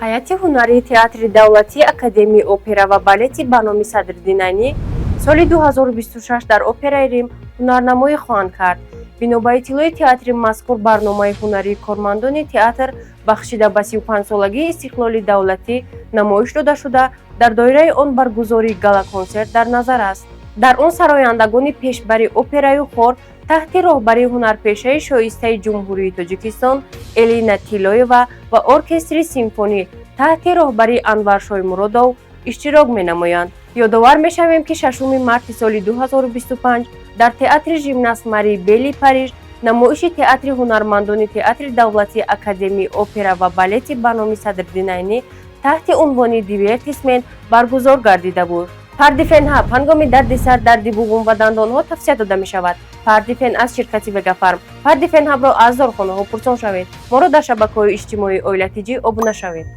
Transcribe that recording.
ҳайати ҳунарии театри давлатии академии опера ва балети ба номи Садриддин Айнӣ соли 2026 дар Операи Рим ҳунарнамоӣ хоҳанд кард. Бино ба иттилои театри мазкур барномаи ҳунарии кормандони театр бахшида ба 35-солагии Истиқлоли давлатӣ намоиш дода шуда, дар доираи он баргузории гала-консерт дар назар аст. Дар он сарояндагони пешбари операю хор таҳти роҳбарии ҳунарпешаи шоистаи Ҷумҳурии Тоҷикистон Елена Тиллоева ва оркестри симфонӣ таҳти роҳбарии Анвар Шоймуродов иштирок менамоянд. Ёдовар мешавем, ки 6 марти соли 2025 дар Театри Gymnase Marie Bell Париж намоиши театри ҳунармандони театри давлатии академии опера ва балети ба номи Садриддин Айнӣ таҳти унвони дивертисмент баргузор гардида буд. Парди фенҳаб ҳангоми дарди сар, дарди буғум ва дандонҳо тавсия дода мешавад. Парди фен аз ширкати Вегафарм. Парди фенҳабро аз дорхонаҳо пурсон шавед. Моро дар шабакаҳои иҷтимоии Оила ТG обуна шавед.